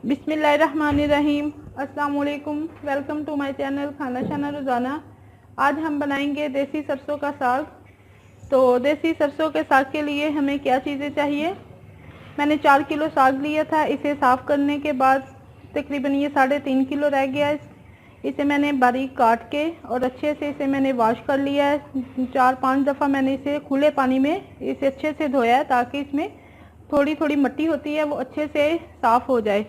बिस्मिल्लाहिर्रहमानिर्रहीम। अस्सलाम वालेकुम। वेलकम टू माय चैनल खाना शाना रोज़ाना। आज हम बनाएंगे देसी सरसों का साग। तो देसी सरसों के साग के लिए हमें क्या चीज़ें चाहिए। मैंने 4 किलो साग लिया था। इसे साफ़ करने के बाद तकरीबन ये 3.5 किलो रह गया है। इसे मैंने बारीक काट के और अच्छे से इसे मैंने वॉश कर लिया है। 4-5 दफ़ा मैंने इसे खुले पानी में इसे अच्छे से धोया है ताकि इसमें थोड़ी थोड़ी मिट्टी होती है वो अच्छे से साफ़ हो जाए।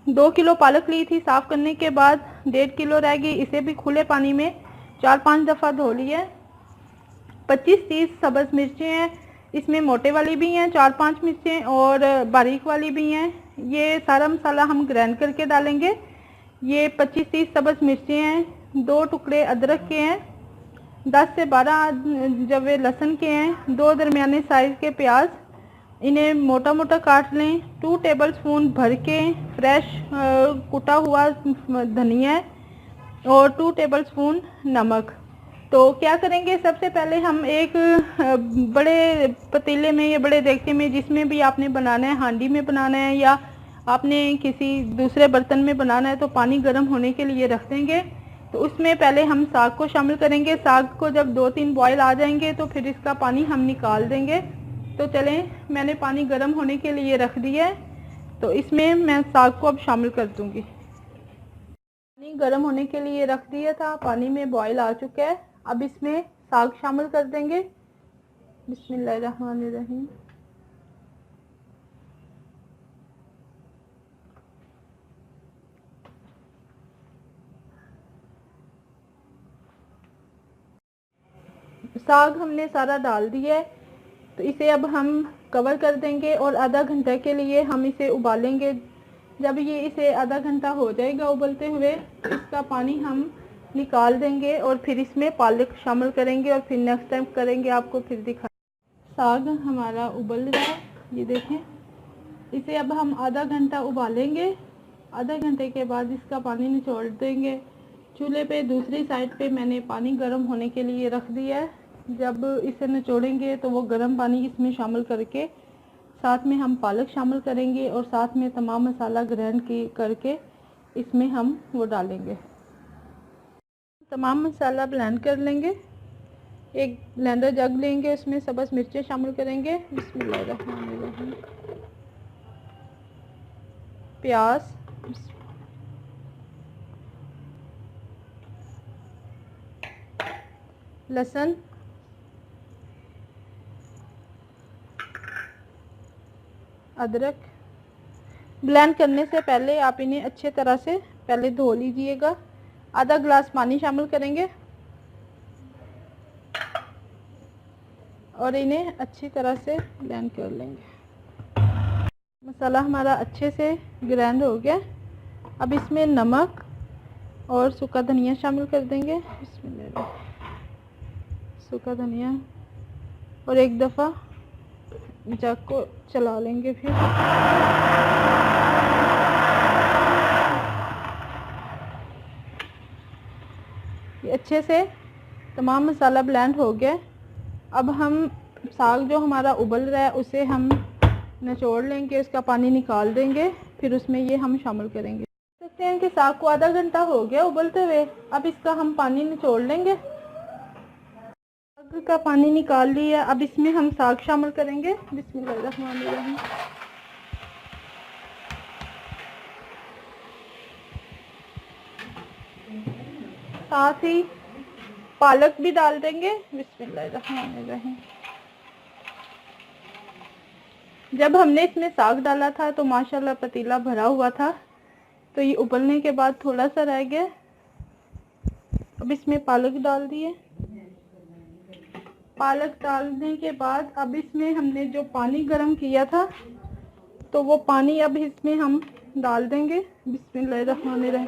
2 किलो पालक ली थी। साफ़ करने के बाद 1.5 किलो रह गई। इसे भी खुले पानी में 4-5 दफ़ा धो लिया। 25-30 सब्ज़ मिर्चें हैं। इसमें मोटे वाली भी हैं 4-5 मिर्चें और बारीक वाली भी हैं। ये सारा मसाला हम ग्राइंड करके डालेंगे। ये 25-30 सब्ज़ मिर्चें हैं। 2 टुकड़े अदरक के हैं। 10 से 12 जवे लहसुन के हैं। 2 दरमियाने साइज़ के प्याज, इन्हें मोटा मोटा काट लें। 2 टेबलस्पून भर के फ्रेश कुटा हुआ धनिया है और 2 टेबलस्पून नमक। तो क्या करेंगे, सबसे पहले हम एक बड़े पतीले में या बड़े देगचे में, जिसमें भी आपने बनाना है, हांडी में बनाना है या आपने किसी दूसरे बर्तन में बनाना है, तो पानी गर्म होने के लिए रख देंगे। तो उसमें पहले हम साग को शामिल करेंगे। साग को जब 2-3 बॉयल आ जाएंगे तो फिर इसका पानी हम निकाल देंगे। तो चलें, मैंने पानी गर्म होने के लिए रख दिया है, तो इसमें मैं साग को अब शामिल कर दूंगी। पानी गर्म होने के लिए रख दिया था, पानी में बॉयल आ चुका है। अब इसमें साग शामिल कर देंगे। बिस्मिल्लाहिर्रहमानिर्रहीम। साग हमने सारा डाल दिया है, तो इसे अब हम कवर कर देंगे और आधा घंटे के लिए हम इसे उबालेंगे। जब ये इसे आधा घंटा हो जाएगा उबलते हुए, इसका पानी हम निकाल देंगे और फिर इसमें पालक शामिल करेंगे और फिर नेक्स्ट टाइम करेंगे, आपको फिर दिखा। साग हमारा उबल रहा है, ये देखें। इसे अब हम आधा घंटा उबालेंगे। आधा घंटे के बाद इसका पानी निचोड़ देंगे। चूल्हे पे दूसरी साइड पे मैंने पानी गर्म होने के लिए रख दिया है। जब इसे निचोड़ेंगे तो वो गर्म पानी इसमें शामिल करके साथ में हम पालक शामिल करेंगे और साथ में तमाम मसाला ग्राइंड करके इसमें हम वो डालेंगे। तमाम मसाला ब्लेंड कर लेंगे। एक ब्लेंडर जग लेंगे, उसमें सब्ज़ मिर्चें शामिल करेंगे। बिस्मिल्लाहिर्रहमानिर्रहीम। प्याज, लहसुन, अदरक। ब्लेंड करने से पहले आप इन्हें अच्छे तरह से पहले धो लीजिएगा। आधा गिलास पानी शामिल करेंगे और इन्हें अच्छी तरह से ब्लेंड कर लेंगे। मसाला हमारा अच्छे से ग्राइंड हो गया। अब इसमें नमक और सूखा धनिया शामिल कर देंगे। सूखा धनिया और एक दफ़ा जग को चला लेंगे। फिर ये अच्छे से तमाम मसाला ब्लेंड हो गया। अब हम साग जो हमारा उबल रहा है उसे हम निचोड़ लेंगे, उसका पानी निकाल देंगे, फिर उसमें ये हम शामिल करेंगे। देख सकते हैं कि साग को आधा घंटा हो गया उबलते हुए। अब इसका हम पानी निचोड़ लेंगे। साग का पानी निकाल लिया। अब इसमें हम साग शामिल करेंगे। बिस्मिल्लाहिर्रहमानिर्रहीम। साथ ही पालक भी डाल देंगे। बिस्मिल्लाहिर्रहमानिर्रहीम। जब हमने इसमें साग डाला था तो माशाल्लाह पतीला भरा हुआ था, तो ये उबलने के बाद थोड़ा सा रह गया। अब इसमें पालक डाल दिए। पालक डालने के बाद अब इसमें हमने जो पानी गर्म किया था, तो वो पानी अब इसमें हम डाल देंगे। बिस्मिल्लाहिर्रहमानिर्रहीम।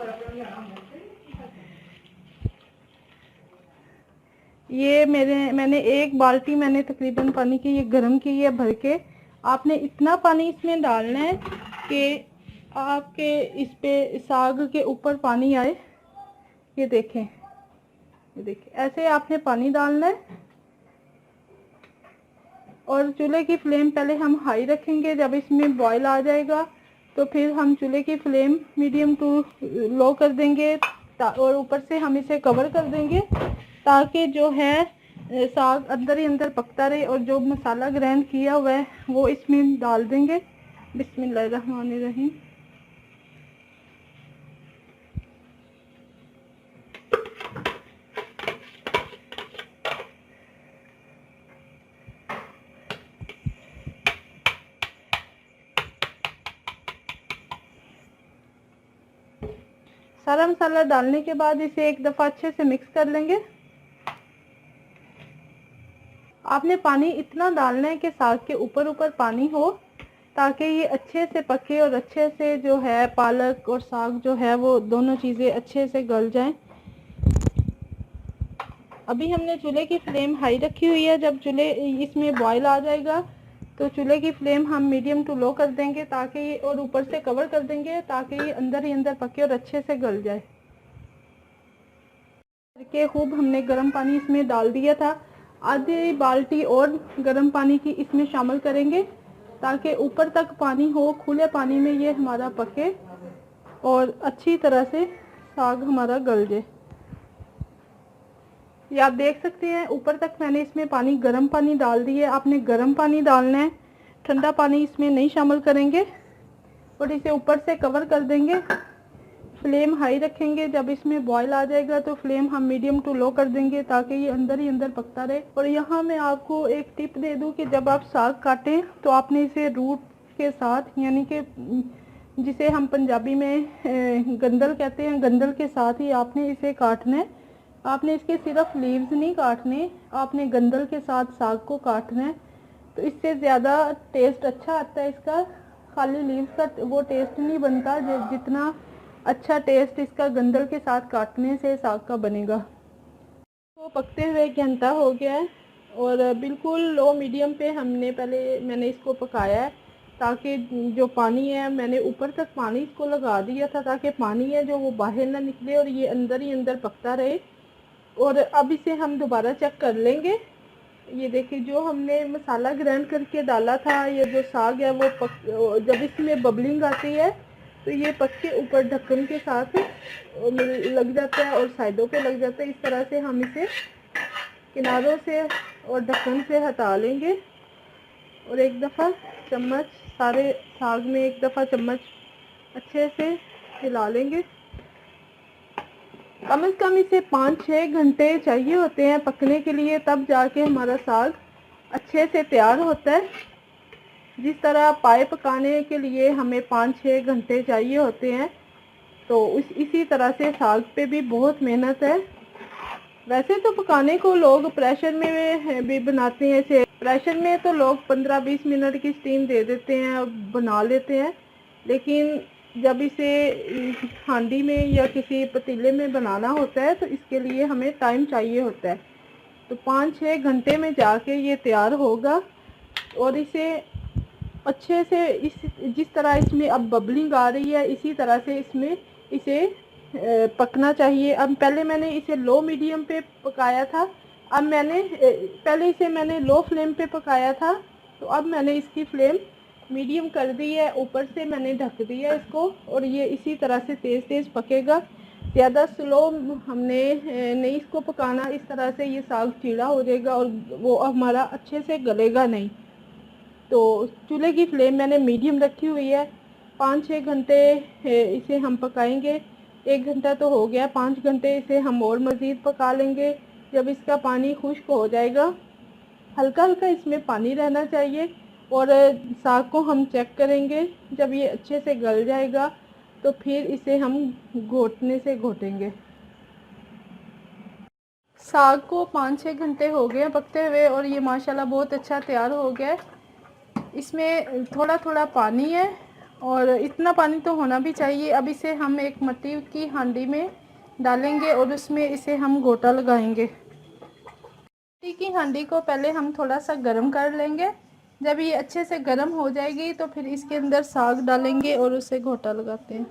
ये मैंने 1 बाल्टी मैंने तकरीबन पानी की ये गर्म की है भर के। आपने इतना पानी इसमें डालना है कि आपके इस पे साग के ऊपर पानी आए। ये देखें, ये देखें, ऐसे आपने पानी डालना है। और चूल्हे की फ्लेम पहले हम हाई रखेंगे। जब इसमें बॉयल आ जाएगा तो फिर हम चूल्हे की फ्लेम मीडियम टू लो कर देंगे और ऊपर से हम इसे कवर कर देंगे ताकि जो है साग अंदर ही अंदर पकता रहे। और जो मसाला ग्राइंड किया हुआ है वो इसमें डाल देंगे। बिस्मिल्लाहिर्रहमानिर्रहीम। सारा मसाला डालने के बाद इसे एक दफ़ा अच्छे से मिक्स कर लेंगे। आपने पानी इतना डालना है कि साग के ऊपर ऊपर पानी हो ताकि ये अच्छे से पके और अच्छे से जो है पालक और साग जो है वो दोनों चीज़ें अच्छे से गल जाएं। अभी हमने चूल्हे की फ्लेम हाई रखी हुई है। जब चूल्हे इसमें बॉयल आ जाएगा तो चूल्हे की फ्लेम हम मीडियम टू लो कर देंगे ताकि ये, और ऊपर से कवर कर देंगे ताकि ये अंदर ही अंदर पके और अच्छे से गल जाए। के खूब हमने गर्म पानी इसमें डाल दिया था। आधी बाल्टी और गर्म पानी की इसमें शामिल करेंगे ताकि ऊपर तक पानी हो, खुले पानी में ये हमारा पके और अच्छी तरह से साग हमारा गल जाए। ये आप देख सकते हैं ऊपर तक मैंने इसमें गर्म पानी डाल दिया है। आपने गर्म पानी डालना है, ठंडा पानी इसमें नहीं शामिल करेंगे। और इसे ऊपर से कवर कर देंगे, फ्लेम हाई रखेंगे। जब इसमें बॉयल आ जाएगा तो फ्लेम हम मीडियम टू लो कर देंगे ताकि ये अंदर ही अंदर पकता रहे। और यहाँ मैं आपको एक टिप दे दूँ कि जब आप साग काटें तो आपने इसे रूट के साथ, यानी कि जिसे हम पंजाबी में गंदल कहते हैं, गंदल के साथ ही आपने इसे काटना है। आपने इसके सिर्फ लीव्स नहीं काटने, आपने गंदल के साथ साग को काटना है। तो इससे ज़्यादा टेस्ट अच्छा आता है इसका। खाली लीव्स का वो टेस्ट नहीं बनता जितना अच्छा टेस्ट इसका गंदल के साथ काटने से साग का बनेगा। तो पकते हुए 1 घंटा हो गया है और बिल्कुल लो मीडियम पे मैंने इसको पकाया है ताकि जो पानी है, मैंने ऊपर तक पानी इसको लगा दिया था ताकि पानी है जो वो बाहर ना निकले और ये अंदर ही अंदर पकता रहे। और अब इसे हम दोबारा चेक कर लेंगे। ये देखिए जो हमने मसाला ग्राइंड करके डाला था, ये जो साग है वो जब इसमें बबलिंग आती है तो ये पक के ऊपर ढक्कन के साथ लग जाता है और साइडों पे लग जाता है। इस तरह से हम इसे किनारों से और ढक्कन से हटा लेंगे और एक दफ़ा चम्मच सारे साग में एक दफ़ा चम्मच अच्छे से हिला लेंगे। कम से कम इसे 5-6 घंटे चाहिए होते हैं पकने के लिए, तब जाके हमारा साग अच्छे से तैयार होता है। जिस तरह पाए पकाने के लिए हमें 5-6 घंटे चाहिए होते हैं, तो इसी तरह से साग पे भी बहुत मेहनत है। वैसे तो पकाने को लोग प्रेशर में भी बनाते हैं। ऐसे प्रेशर में तो लोग 15-20 मिनट की स्टीम दे देते हैं और बना लेते हैं, लेकिन जब इसे हांडी में या किसी पतीले में बनाना होता है तो इसके लिए हमें टाइम चाहिए होता है। तो 5-6 घंटे में जाके ये तैयार होगा। और इसे अच्छे से जिस तरह इसमें अब बबलिंग आ रही है इसी तरह से इसमें इसे पकना चाहिए। अब पहले मैंने इसे लो मीडियम पे पकाया था, अब पहले इसे मैंने लो फ्लेम पे पकाया था, तो अब मैंने इसकी फ्लेम मीडियम कर दी है। ऊपर से मैंने ढक दिया इसको और ये इसी तरह से तेज़ तेज़ पकेगा। ज़्यादा स्लो हमने नहीं इसको पकाना, इस तरह से ये साग चीड़ा हो जाएगा और वो हमारा अच्छे से गलेगा नहीं। तो चूल्हे की फ्लेम मैंने मीडियम रखी हुई है। 5-6 घंटे इसे हम पकाएंगे। 1 घंटा तो हो गया, 5 घंटे इसे हम और मज़ीद पका लेंगे। जब इसका पानी खुश्क हो जाएगा, हल्का हल्का इसमें पानी रहना चाहिए और साग को हम चेक करेंगे। जब ये अच्छे से गल जाएगा तो फिर इसे हम घोटने से घोटेंगे। साग को 5-6 घंटे हो गए पकते हुए और ये माशाल्लाह बहुत अच्छा तैयार हो गया है। इसमें थोड़ा थोड़ा पानी है और इतना पानी तो होना भी चाहिए। अब इसे हम एक मिट्टी की हांडी में डालेंगे और उसमें इसे हम गोटा लगाएंगे। मिट्टी की हांडी को पहले हम थोड़ा सा गर्म कर लेंगे। जब ये अच्छे से गर्म हो जाएगी तो फिर इसके अंदर साग डालेंगे और उसे गोटा लगाते हैं।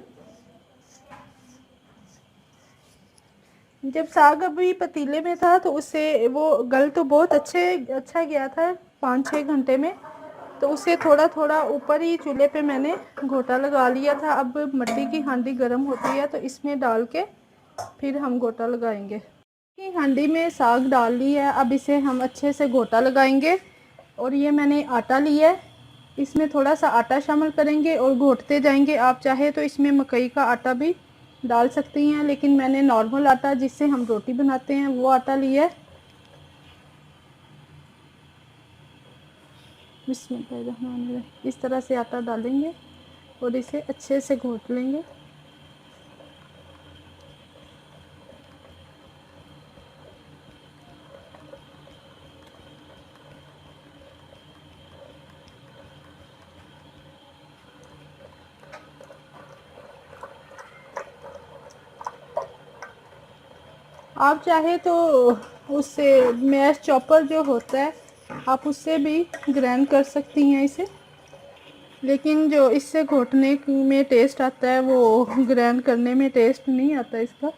जब साग अभी पतीले में था तो उससे वो गल तो बहुत अच्छा गया था 5-6 घंटे में। तो उसे थोड़ा थोड़ा ऊपर ही चूल्हे पे मैंने घोटा लगा लिया था। अब मिट्टी की हांडी गर्म होती है तो इसमें डाल के फिर हम घोटा लगाएंगे। हांडी में साग डाल ली है, अब इसे हम अच्छे से घोटा लगाएंगे। और ये मैंने आटा लिया है, इसमें थोड़ा सा आटा शामिल करेंगे और घोटते जाएंगे। आप चाहे तो इसमें मकई का आटा भी डाल सकती हैं, लेकिन मैंने नॉर्मल आटा जिससे हम रोटी बनाते हैं वो आटा लिया है। बिस्मिल्लाहिर्रहमानिर्रहीम। इस तरह से आटा डालेंगे और इसे अच्छे से घोट लेंगे। आप चाहे तो उससे मैश चॉपर जो होता है आप उससे भी ग्राइंड कर सकती हैं इसे, लेकिन जो इससे घोटने में टेस्ट आता है वो ग्राइंड करने में टेस्ट नहीं आता इसका।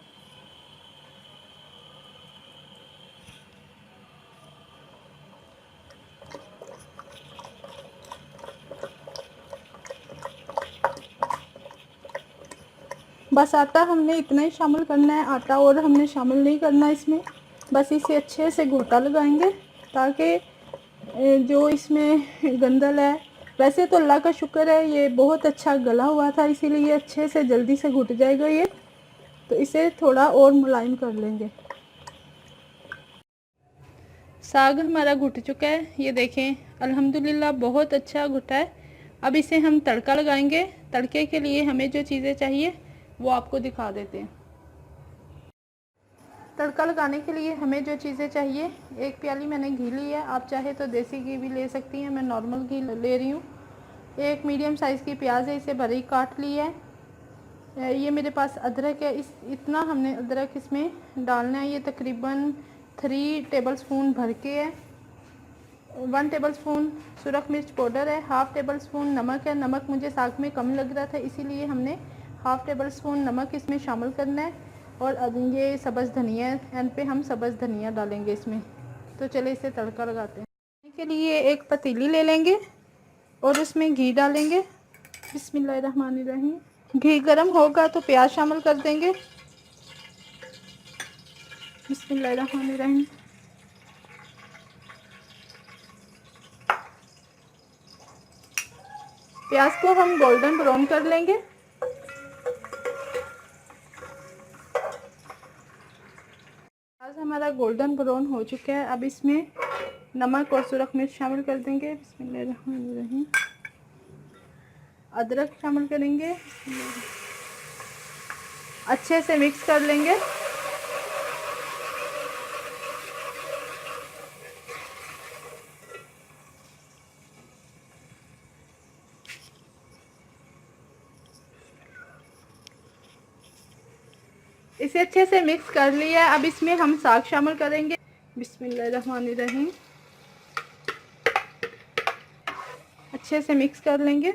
बस आटा हमने इतना ही शामिल करना है, आटा और हमने शामिल नहीं करना इसमें। बस इसे अच्छे से घोटा लगाएंगे ताकि जो इसमें गंदल है, वैसे तो अल्लाह का शुक्र है ये बहुत अच्छा गला हुआ था, इसीलिए अच्छे से जल्दी से घुट जाएगा ये। तो इसे थोड़ा और मुलायम कर लेंगे। साग हमारा घुट चुका है, ये देखें अल्हम्दुलिल्लाह बहुत अच्छा घुटा है। अब इसे हम तड़का लगाएंगे। तड़के के लिए हमें जो चीज़ें चाहिए वो आपको दिखा देते हैं। तड़का लगाने के लिए हमें जो चीज़ें चाहिए, 1 प्याली मैंने घी ली है, आप चाहे तो देसी घी भी ले सकती हैं, मैं नॉर्मल घी ले रही हूँ। 1 मीडियम साइज़ की प्याज है, इसे बारीक काट लिया है। ये मेरे पास अदरक है, इतना हमने अदरक इसमें डालना है। ये तकरीबन 3 टेबलस्पून भर के है। 1 टेबलस्पून सुरख मिर्च पाउडर है, 1/2 टेबलस्पून नमक है। नमक मुझे साग में कम लग रहा था, इसीलिए हमने 1/2 टेबलस्पून नमक इसमें शामिल करना है। और ये सब्ज़ धनिया, एंड पे हम सब्ज़ धनिया डालेंगे इसमें। तो चले इसे तड़का लगाते हैं। के लिए एक पतीली ले लेंगे और उसमें घी डालेंगे। बिस्मिल्लाहिर्रहमानिर्रहीम। घी गर्म होगा तो प्याज शामिल कर देंगे। बिस्मिल्लाहिर्रहमानिर्रहीम। प्याज को हम गोल्डन ब्राउन कर लेंगे। प्याज हमारा गोल्डन ब्राउन हो चुका है। अब इसमें नमक और सुरख मिर्च शामिल कर देंगे। बिस्मिल्लाहिर्रहमानिर्रहीम। अदरक शामिल करेंगे, अच्छे से मिक्स कर लेंगे। इसे अच्छे से मिक्स कर लिया है। अब इसमें हम साग शामिल करेंगे। बिस्मिल्लाहिर्रहमानिर्रहीम। अच्छे से मिक्स कर लेंगे।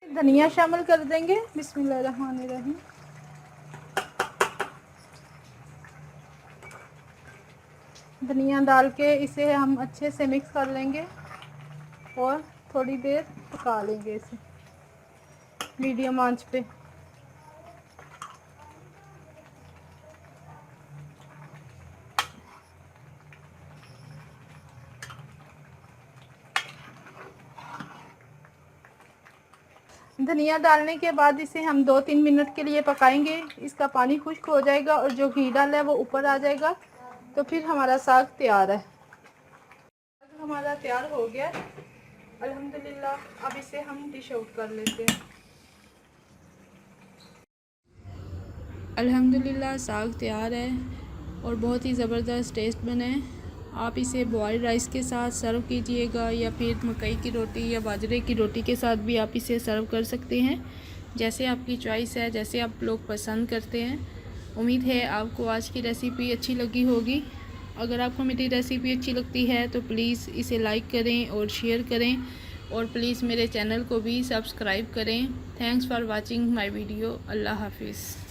धनिया शामिल कर देंगे। बिस्मिल्लाहिर्रहमानिर्रहीम। धनिया डाल के इसे हम अच्छे से मिक्स कर लेंगे और थोड़ी देर पका लेंगे इसे मीडियम आंच पे। धनिया डालने के बाद इसे हम 2-3 मिनट के लिए पकाएंगे। इसका पानी खुश्क हो जाएगा और जो घी डाला है वो ऊपर आ जाएगा, तो फिर हमारा साग तैयार है। साग हमारा तैयार हो गया अल्हम्दुलिल्लाह। अब इसे हम डिश आउट कर लेते हैं। अल्हम्दुलिल्लाह साग तैयार है और बहुत ही ज़बरदस्त टेस्ट बना है। आप इसे बॉइल्ड राइस के साथ सर्व कीजिएगा या फिर मकई की रोटी या बाजरे की रोटी के साथ भी आप इसे सर्व कर सकते हैं, जैसे आपकी चॉइस है, जैसे आप लोग पसंद करते हैं। उम्मीद है आपको आज की रेसिपी अच्छी लगी होगी। अगर आपको मेरी रेसिपी अच्छी लगती है तो प्लीज़ इसे लाइक करें और शेयर करें, और प्लीज़ मेरे चैनल को भी सब्सक्राइब करें। Thanks for watching my video. अल्लाह हाफिज़।